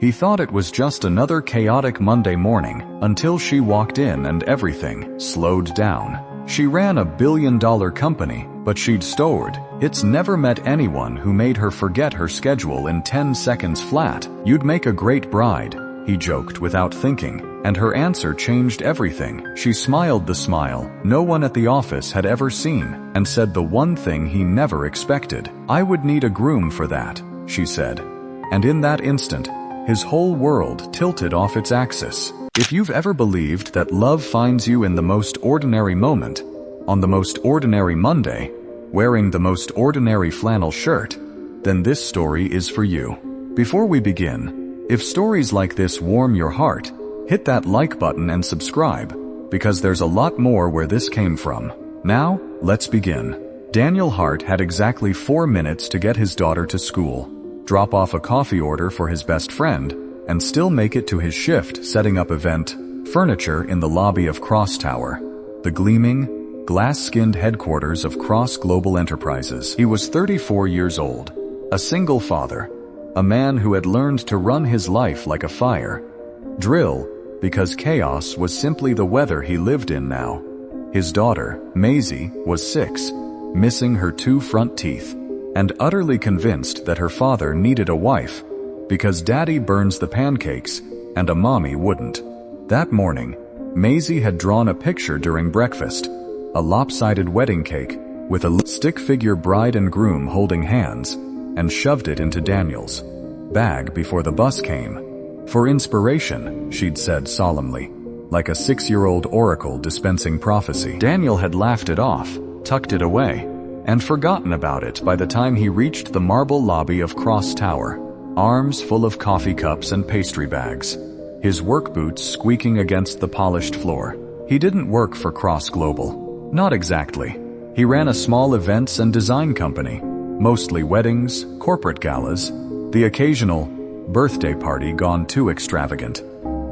He thought it was just another chaotic Monday morning, until she walked in and everything slowed down. She ran a billion-dollar company, but she'd stored. It's never met anyone who made her forget her schedule in 10 seconds flat. "You'd make a great bride," he joked without thinking, and her answer changed everything. She smiled the smile no one at the office had ever seen, and said the one thing he never expected. "I would need a groom for that," she said. And in that instant, his whole world tilted off its axis. If you've ever believed that love finds you in the most ordinary moment, on the most ordinary Monday, wearing the most ordinary flannel shirt, then this story is for you. Before we begin, if stories like this warm your heart, hit that like button and subscribe, because there's a lot more where this came from. Now, let's begin. Daniel Hart had exactly 4 minutes to get his daughter to school, drop off a coffee order for his best friend, and still make it to his shift setting up event furniture in the lobby of Cross Tower, the gleaming, glass-skinned headquarters of Cross Global Enterprises. He was 34 years old, a single father, a man who had learned to run his life like a fire drill, because chaos was simply the weather he lived in now. His daughter, Maisie, was 6, missing her 2 front teeth, and utterly convinced that her father needed a wife, because daddy burns the pancakes, and a mommy wouldn't. That morning, Maisie had drawn a picture during breakfast, a lopsided wedding cake, with a stick figure bride and groom holding hands, and shoved it into Daniel's bag before the bus came. "For inspiration," she'd said solemnly, like a 6-year-old oracle dispensing prophecy. Daniel had laughed it off, tucked it away, and forgotten about it by the time he reached the marble lobby of Cross Tower, arms full of coffee cups and pastry bags, his work boots squeaking against the polished floor. He didn't work for Cross Global. Not exactly. He ran a small events and design company, mostly weddings, corporate galas, the occasional birthday party gone too extravagant.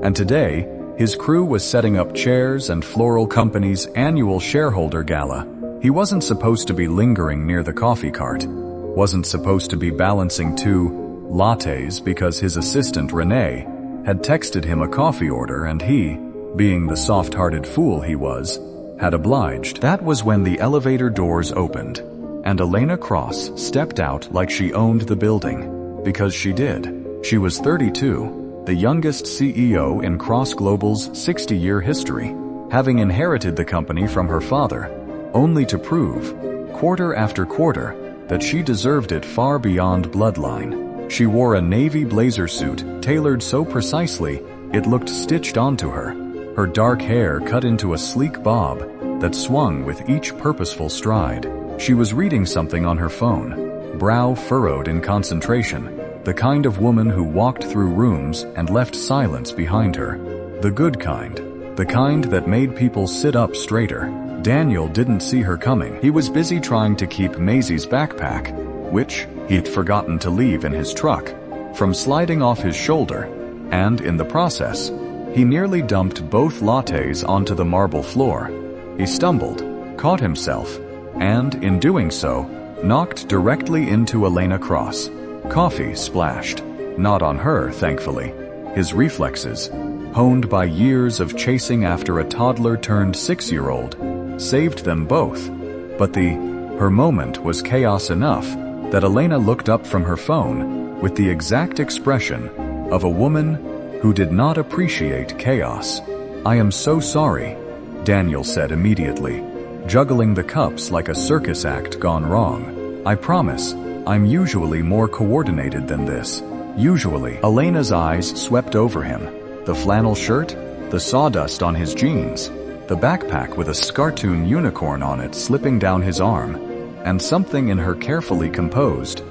And today, his crew was setting up chairs and Floral Company's annual shareholder gala. He wasn't supposed to be lingering near the coffee cart, wasn't supposed to be balancing 2 lattes because his assistant Renee had texted him a coffee order and he, being the soft-hearted fool he was, had obliged. That was when the elevator doors opened, and Elena Cross stepped out like she owned the building, because she did. She was 32, the youngest CEO in Cross Global's 60-year history, having inherited the company from her father, only to prove, quarter after quarter, that she deserved it far beyond bloodline. She wore a navy blazer suit tailored so precisely it looked stitched onto her, her dark hair cut into a sleek bob that swung with each purposeful stride. She was reading something on her phone, brow furrowed in concentration, the kind of woman who walked through rooms and left silence behind her. The good kind. The kind that made people sit up straighter. Daniel didn't see her coming. He was busy trying to keep Maisie's backpack, which he'd forgotten to leave in his truck, from sliding off his shoulder, and in the process, he nearly dumped both lattes onto the marble floor. He stumbled, caught himself, and, in doing so, knocked directly into Elena Cross. Coffee splashed. Not on her, thankfully. His reflexes, honed by years of chasing after a toddler-turned-6-year-old, saved them both. But her moment was chaos enough that Elena looked up from her phone with the exact expression of a woman who did not appreciate chaos. "I am so sorry," Daniel said immediately, juggling the cups like a circus act gone wrong. "I promise, I'm usually more coordinated than this." Usually. Elena's eyes swept over him. The flannel shirt, the sawdust on his jeans, the backpack with a cartoon unicorn on it slipping down his arm, and something in her carefully composed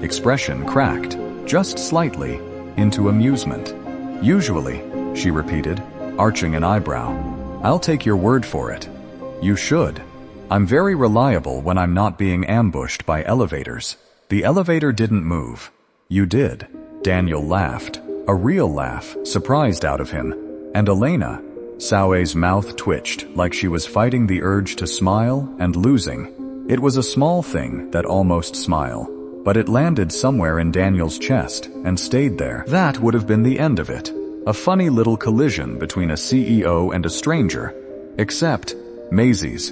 expression cracked, just slightly, into amusement. "Usually," she repeated, arching an eyebrow. "I'll take your word for it." "You should. I'm very reliable when I'm not being ambushed by elevators." The elevator didn't move. "You did." Daniel laughed, a real laugh, surprised out of him, and Elena, Saue's mouth twitched like she was fighting the urge to smile and losing. It was a small thing, that almost smile, but it landed somewhere in Daniel's chest and stayed there. That would have been the end of it. A funny little collision between a CEO and a stranger. Except, Maisie's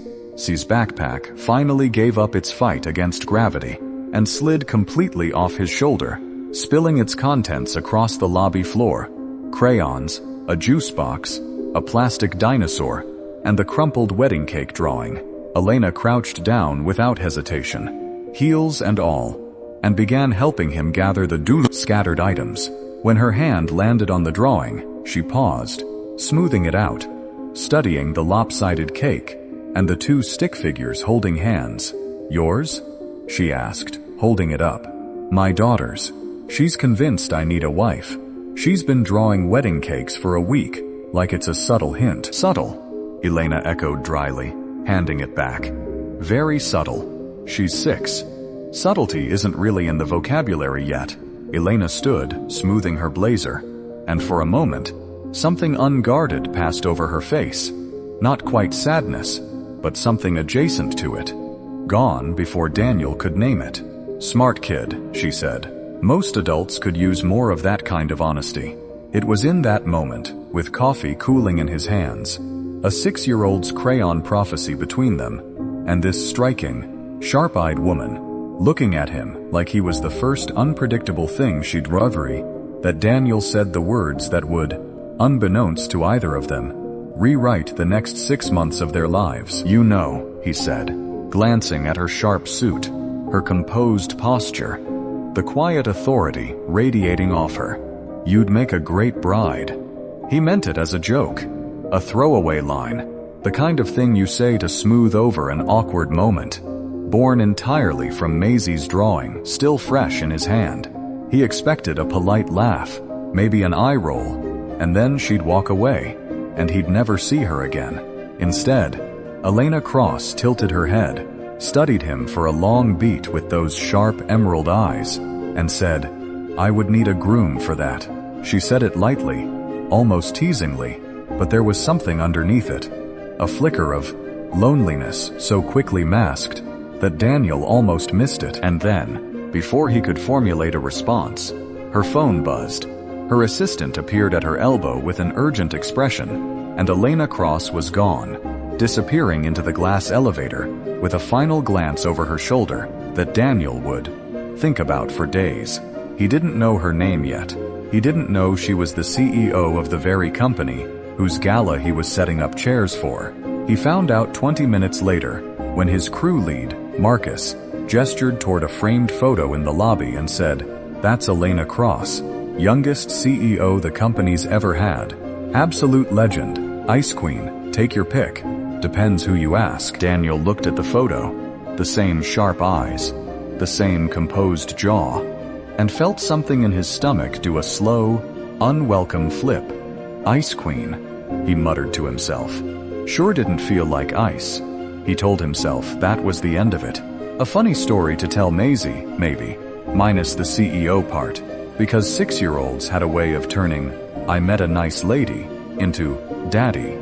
backpack finally gave up its fight against gravity and slid completely off his shoulder, spilling its contents across the lobby floor. Crayons, a juice box, a plastic dinosaur, and the crumpled wedding cake drawing. Elena crouched down without hesitation, heels and all, and began helping him gather the scattered items. When her hand landed on the drawing, she paused, smoothing it out, studying the lopsided cake and the two stick figures holding hands. "Yours?" she asked, holding it up. "My daughter's. She's convinced I need a wife. She's been drawing wedding cakes for a week, like it's a subtle hint." "Subtle?" Elena echoed dryly, handing it back. "Very subtle. She's 6. Subtlety isn't really in the vocabulary yet." Elena stood, smoothing her blazer, and for a moment, something unguarded passed over her face. Not quite sadness, but something adjacent to it. Gone before Daniel could name it. "Smart kid," she said. Most adults could use more of that kind of honesty. It was in that moment, with coffee cooling in his hands, a 6-year-old's crayon prophecy between them, and this striking, sharp-eyed woman, looking at him like he was the first unpredictable thing she'd reverie, that Daniel said the words that would, unbeknownst to either of them, rewrite the next 6 months of their lives. "You know," he said, glancing at her sharp suit, her composed posture, the quiet authority radiating off her. "You'd make a great bride." He meant it as a joke, a throwaway line, the kind of thing you say to smooth over an awkward moment. Born entirely from Maisie's drawing, still fresh in his hand. He expected a polite laugh, maybe an eye roll, and then she'd walk away, and he'd never see her again. Instead, Elena Cross tilted her head, studied him for a long beat with those sharp emerald eyes, and said, "I would need a groom for that." She said it lightly, almost teasingly, but there was something underneath it, a flicker of loneliness so quickly masked that Daniel almost missed it. And then, before he could formulate a response, her phone buzzed. Her assistant appeared at her elbow with an urgent expression, and Elena Cross was gone, disappearing into the glass elevator, with a final glance over her shoulder that Daniel would think about for days. He didn't know her name yet. He didn't know she was the CEO of the very company whose gala he was setting up chairs for. He found out 20 minutes later, when his crew lead, Marcus, gestured toward a framed photo in the lobby and said, "That's Elena Cross, youngest CEO the company's ever had. Absolute legend, Ice Queen, take your pick. Depends who you ask." Daniel looked at the photo, the same sharp eyes, the same composed jaw, and felt something in his stomach do a slow, unwelcome flip. "Ice Queen," he muttered to himself. Sure didn't feel like ice. He told himself that was the end of it. A funny story to tell Maisie, maybe, minus the CEO part, because 6-year-olds had a way of turning, "I met a nice lady," into, "Daddy,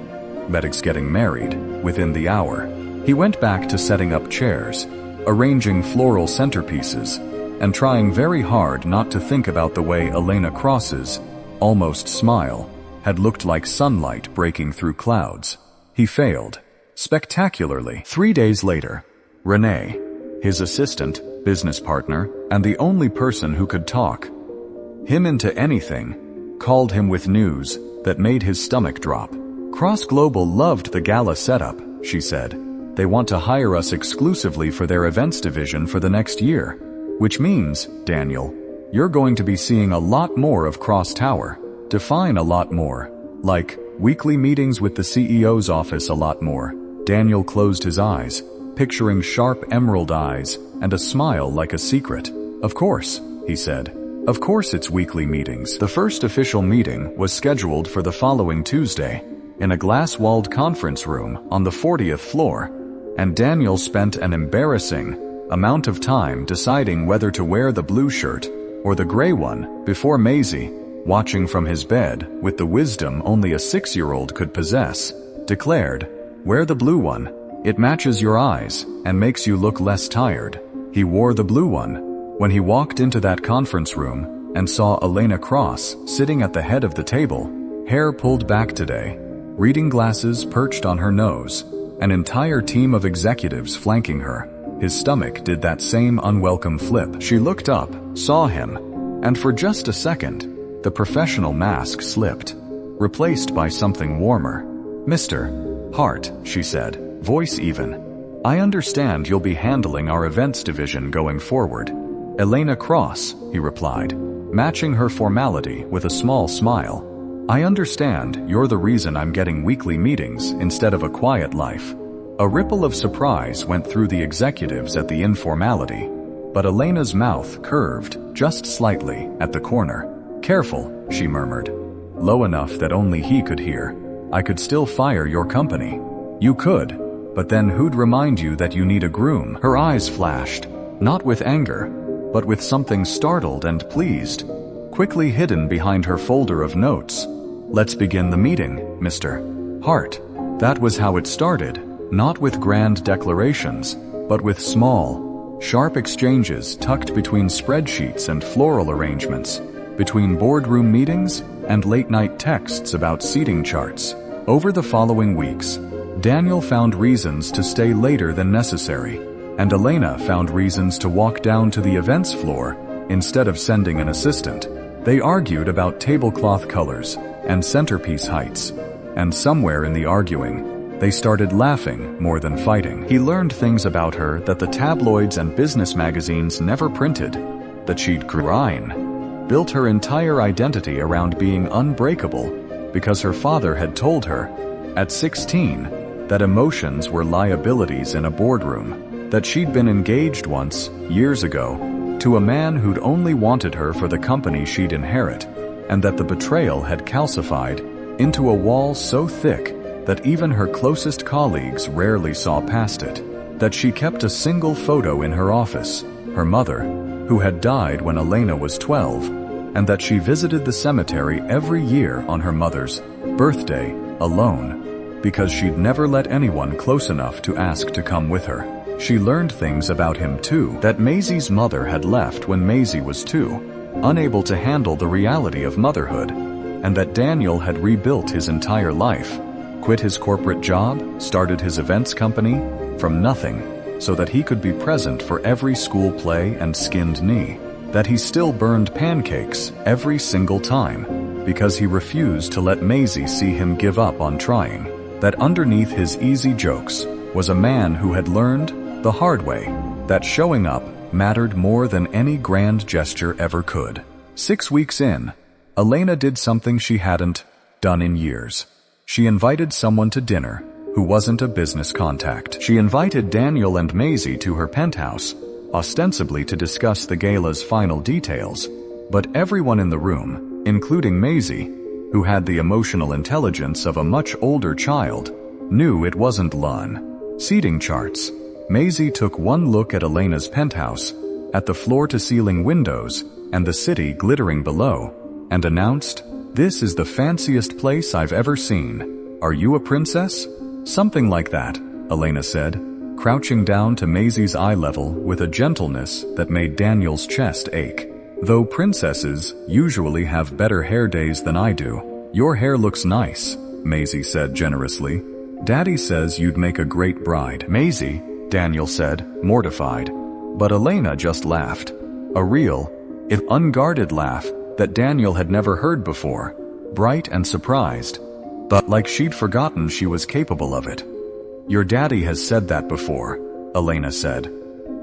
Medic's getting married," within the hour. He went back to setting up chairs, arranging floral centerpieces, and trying very hard not to think about the way Elena Cross's almost smile had looked like sunlight breaking through clouds. He failed. Spectacularly. 3 days later, Renee, his assistant, business partner, and the only person who could talk him into anything, called him with news that made his stomach drop. "Cross Global loved the gala setup," she said. "They want to hire us exclusively for their events division for the next year. Which means, Daniel, you're going to be seeing a lot more of Cross Tower. Define a lot more. Like, weekly meetings with the CEO's office a lot more." Daniel closed his eyes, picturing sharp emerald eyes and a smile like a secret. "Of course," he said. "Of course it's weekly meetings." The first official meeting was scheduled for the following Tuesday, in a glass-walled conference room on the 40th floor, and Daniel spent an embarrassing amount of time deciding whether to wear the blue shirt or the gray one before Maisie, watching from his bed with the wisdom only a 6-year-old could possess, declared, "Wear the blue one. It matches your eyes and makes you look less tired." He wore the blue one, When he walked into that conference room and saw Elena Cross sitting at the head of the table, hair pulled back today, reading glasses perched on her nose, an entire team of executives flanking her, his stomach did that same unwelcome flip. She looked up, saw him, and for just a second, the professional mask slipped, replaced by something warmer. "Mr. Hart," she said, voice even. "I understand you'll be handling our events division going forward." "Elena Cross," he replied, matching her formality with a small smile. "I understand you're the reason I'm getting weekly meetings instead of a quiet life." A ripple of surprise went through the executives at the informality, but Elena's mouth curved just slightly at the corner. "Careful," she murmured, low enough that only he could hear. "I could still fire your company." "You could, but then who'd remind you that you need a groom?" Her eyes flashed, not with anger, but with something startled and pleased, quickly hidden behind her folder of notes. "Let's begin the meeting, Mr. Hart." That was how it started, not with grand declarations, but with small, sharp exchanges tucked between spreadsheets and floral arrangements, between boardroom meetings and late-night texts about seating charts. Over the following weeks, Daniel found reasons to stay later than necessary, and Elena found reasons to walk down to the events floor instead of sending an assistant. They argued about tablecloth colors and centerpiece heights, and somewhere in the arguing, they started laughing more than fighting. He learned things about her that the tabloids and business magazines never printed, that she'd built her entire identity around being unbreakable because her father had told her, at 16, that emotions were liabilities in a boardroom, that she'd been engaged once, years ago, to a man who'd only wanted her for the company she'd inherit, and that the betrayal had calcified into a wall so thick that even her closest colleagues rarely saw past it, that she kept a single photo in her office, her mother, who had died when Elena was 12, and that she visited the cemetery every year on her mother's birthday, alone, because she'd never let anyone close enough to ask to come with her. She learned things about him too, that Maisie's mother had left when Maisie was 2, unable to handle the reality of motherhood, and that Daniel had rebuilt his entire life, quit his corporate job, started his events company, from nothing, so that he could be present for every school play and skinned knee, that he still burned pancakes every single time, because he refused to let Maisie see him give up on trying, that underneath his easy jokes was a man who had learned the hard way that showing up mattered more than any grand gesture ever could. 6 weeks in, Elena did something she hadn't done in years. She invited someone to dinner who wasn't a business contact. She invited Daniel and Maisie to her penthouse, ostensibly to discuss the gala's final details, but everyone in the room, including Maisie, who had the emotional intelligence of a much older child, knew it wasn't seating charts. Maisie took one look at Elena's penthouse, at the floor-to-ceiling windows and the city glittering below, and announced, "This is the fanciest place I've ever seen. Are you a princess?" "Something like that," Elena said, crouching down to Maisie's eye level with a gentleness that made Daniel's chest ache. "Though princesses usually have better hair days than I do." "Your hair looks nice," Maisie said generously. "Daddy says you'd make a great bride." "Maisie," Daniel said, mortified. But Elena just laughed. A real, if unguarded laugh that Daniel had never heard before, bright and surprised, but like she'd forgotten she was capable of it. "Your daddy has said that before," Elena said.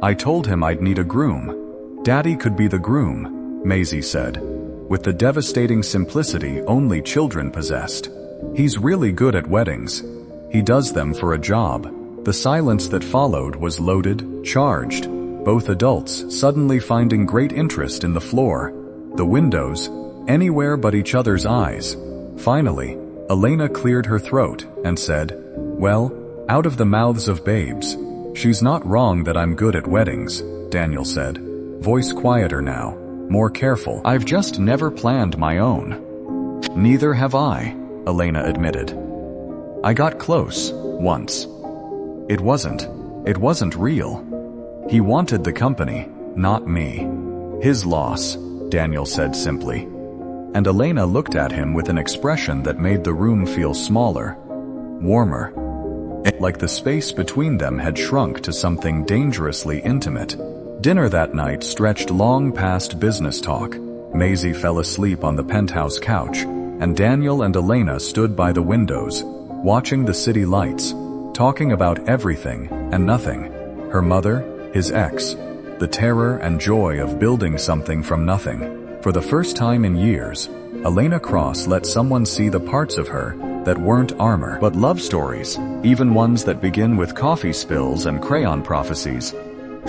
"I told him I'd need a groom." "Daddy could be the groom," Maisie said, with the devastating simplicity only children possessed. "He's really good at weddings. He does them for a job." The silence that followed was loaded, charged, both adults suddenly finding great interest in the floor, the windows, anywhere but each other's eyes. Finally, Elena cleared her throat and said, "Well, out of the mouths of babes. She's not wrong that I'm good at weddings," Daniel said, voice quieter now, more careful. "I've just never planned my own." "Neither have I," Elena admitted. "I got close, once. It wasn't real. He wanted the company, not me." His loss, Daniel said simply. And Elena looked at him with an expression that made the room feel smaller, warmer, like the space between them had shrunk to something dangerously intimate. Dinner that night stretched long past business talk. Maisie fell asleep on the penthouse couch, and Daniel and Elena stood by the windows, watching the city lights, talking about everything and nothing. Her mother, his ex, the terror and joy of building something from nothing. For the first time in years, Elena Cross let someone see the parts of her that weren't armor, but love stories, even ones that begin with coffee spills and crayon prophecies,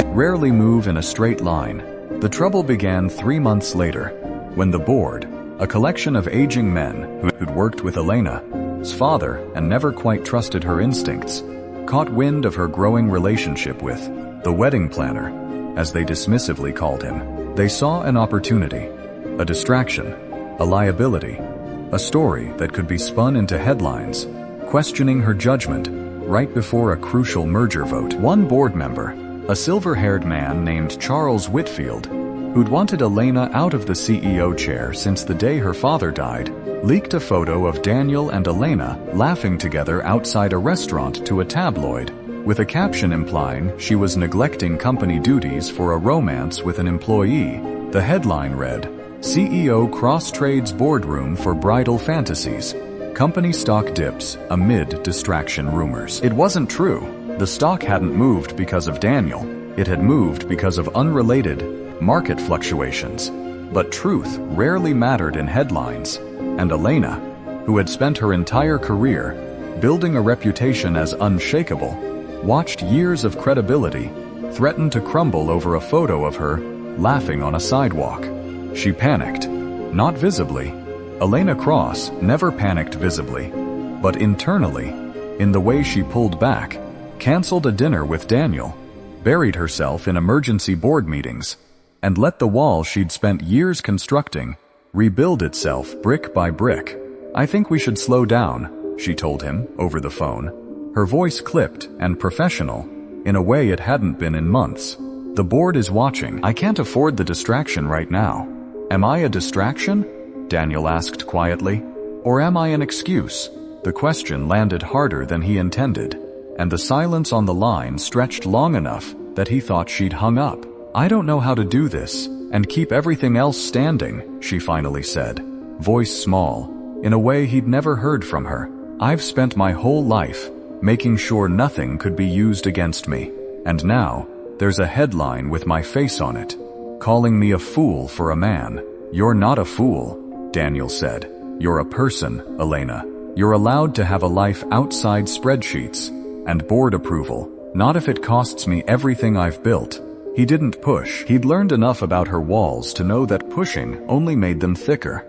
rarely move in a straight line. The trouble began 3 months later, when the board, a collection of aging men who'd worked with Elena's father and never quite trusted her instincts, caught wind of her growing relationship with the wedding planner, as they dismissively called him. They saw an opportunity, a distraction, a liability, a story that could be spun into headlines, questioning her judgment right before a crucial merger vote. One board member, a silver-haired man named Charles Whitfield, who'd wanted Elena out of the CEO chair since the day her father died, leaked a photo of Daniel and Elena laughing together outside a restaurant to a tabloid, with a caption implying she was neglecting company duties for a romance with an employee. The headline read, "CEO cross-trades boardroom for bridal fantasies. Company stock dips amid distraction rumors." It wasn't true. The stock hadn't moved because of Daniel. It had moved because of unrelated market fluctuations. But truth rarely mattered in headlines, and Elena, who had spent her entire career building a reputation as unshakable, watched years of credibility threaten to crumble over a photo of her laughing on a sidewalk. She panicked, not visibly. Elena Cross never panicked visibly, but internally, in the way she pulled back, canceled a dinner with Daniel, buried herself in emergency board meetings, and let the wall she'd spent years constructing rebuild itself brick by brick. "I think we should slow down," she told him over the phone, her voice clipped and professional in a way it hadn't been in months. "The board is watching. I can't afford the distraction right now." "Am I a distraction?" Daniel asked quietly. "Or am I an excuse?" The question landed harder than he intended, and the silence on the line stretched long enough that he thought she'd hung up. "I don't know how to do this and keep everything else standing," she finally said, voice small, in a way he'd never heard from her. "I've spent my whole life making sure nothing could be used against me, and now there's a headline with my face on it, calling me a fool for a man." "You're not a fool," Daniel said. "You're a person, Elena. You're allowed to have a life outside spreadsheets and board approval, not if it costs me everything I've built." He didn't push. He'd learned enough about her walls to know that pushing only made them thicker.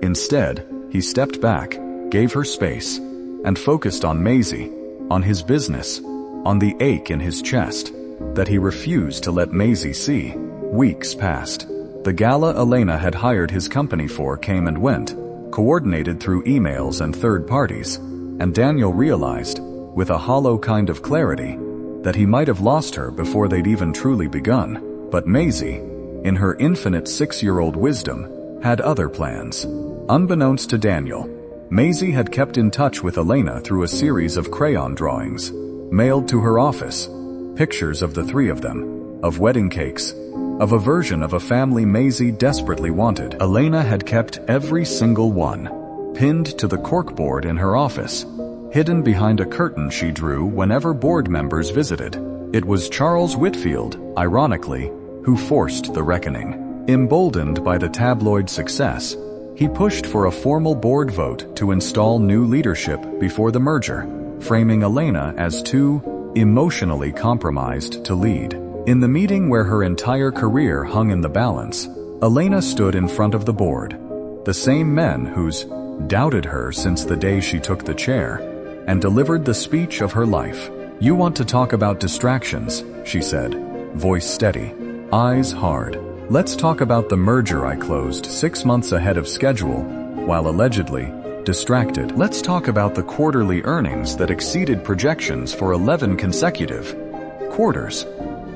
Instead, he stepped back, gave her space, and focused on Maisie, on his business, on the ache in his chest that he refused to let Maisie see. Weeks passed. The gala Elena had hired his company for came and went, coordinated through emails and third parties, and Daniel realized, with a hollow kind of clarity, that he might have lost her before they'd even truly begun. But Maisie, in her infinite 6-year-old wisdom, had other plans. Unbeknownst to Daniel, Maisie had kept in touch with Elena through a series of crayon drawings, mailed to her office, pictures of the three of them, of wedding cakes, of a version of a family Maisie desperately wanted. Elena had kept every single one, pinned to the corkboard in her office, hidden behind a curtain she drew whenever board members visited. It was Charles Whitfield, ironically, who forced the reckoning. Emboldened by the tabloid success, he pushed for a formal board vote to install new leadership before the merger, framing Elena as too emotionally compromised to lead. In the meeting where her entire career hung in the balance, Elena stood in front of the board, the same men who's doubted her since the day she took the chair, and delivered the speech of her life. "You want to talk about distractions," she said, voice steady, eyes hard. "Let's talk about the merger I closed 6 months ahead of schedule, while allegedly distracted. Let's talk about the quarterly earnings that exceeded projections for 11 consecutive quarters.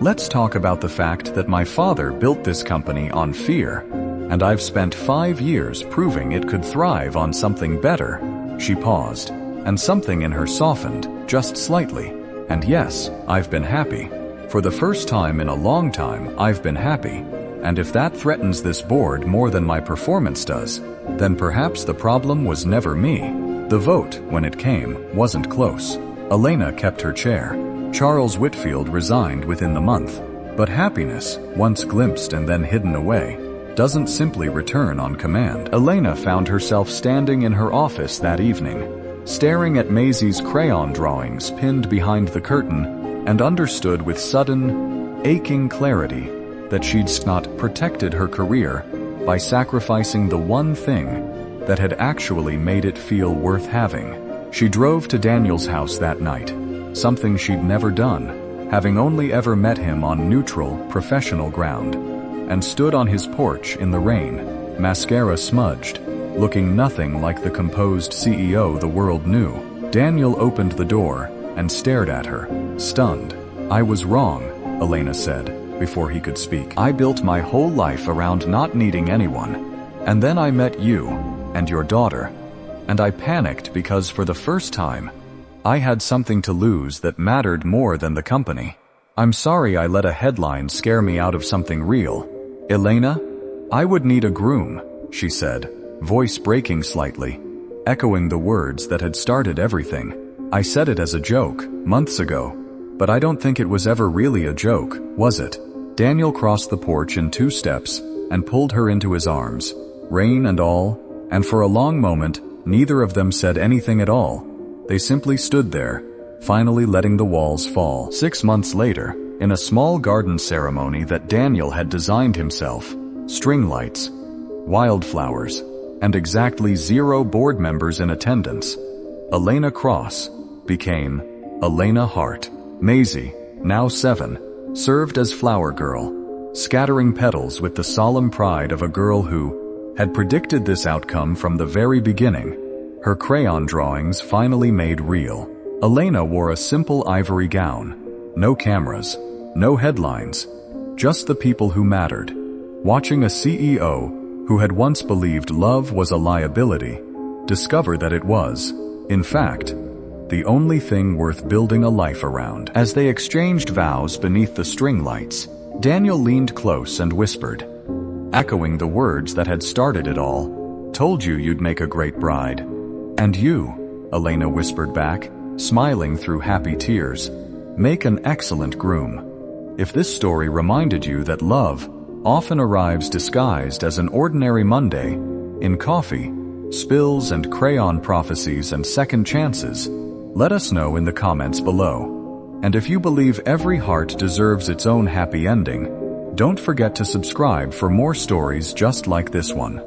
Let's talk about the fact that my father built this company on fear, and I've spent 5 years proving it could thrive on something better." She paused, and something in her softened, just slightly. "And yes, I've been happy. For the first time in a long time, I've been happy. And if that threatens this board more than my performance does, then perhaps the problem was never me." The vote, when it came, wasn't close. Elena kept her chair. Charles Whitfield resigned within the month. But happiness, once glimpsed and then hidden away, doesn't simply return on command. Elena found herself standing in her office that evening, staring at Maisie's crayon drawings pinned behind the curtain, and understood with sudden, aching clarity that she'd not protected her career by sacrificing the one thing that had actually made it feel worth having. She drove to Daniel's house that night, something she'd never done, having only ever met him on neutral, professional ground, and stood on his porch in the rain, mascara smudged, looking nothing like the composed CEO the world knew. Daniel opened the door and stared at her, stunned. "I was wrong," Elena said, before he could speak. "I built my whole life around not needing anyone. And then I met you, and your daughter. And I panicked because for the first time, I had something to lose that mattered more than the company. I'm sorry I let a headline scare me out of something real. Elena, I would need a groom," she said, voice breaking slightly, echoing the words that had started everything. "I said it as a joke, months ago, but I don't think it was ever really a joke, was it?" Daniel crossed the porch in 2 steps and pulled her into his arms, rain and all, and for a long moment, neither of them said anything at all. They simply stood there, finally letting the walls fall. 6 months later, in a small garden ceremony that Daniel had designed himself, string lights, wildflowers, and exactly 0 board members in attendance, Elena Cross became Elena Hart. Maisie, now 7, served as flower girl, scattering petals with the solemn pride of a girl who had predicted this outcome from the very beginning. Her crayon drawings finally made real. Elena wore a simple ivory gown. No cameras, no headlines, just the people who mattered. Watching a CEO who had once believed love was a liability discover that it was, in fact, the only thing worth building a life around. As they exchanged vows beneath the string lights, Daniel leaned close and whispered, echoing the words that had started it all, "Told you you'd make a great bride." "And you," Elena whispered back, smiling through happy tears, "make an excellent groom." If this story reminded you that love often arrives disguised as an ordinary Monday, in coffee, spills and crayon prophecies and second chances, let us know in the comments below. And if you believe every heart deserves its own happy ending, don't forget to subscribe for more stories just like this one.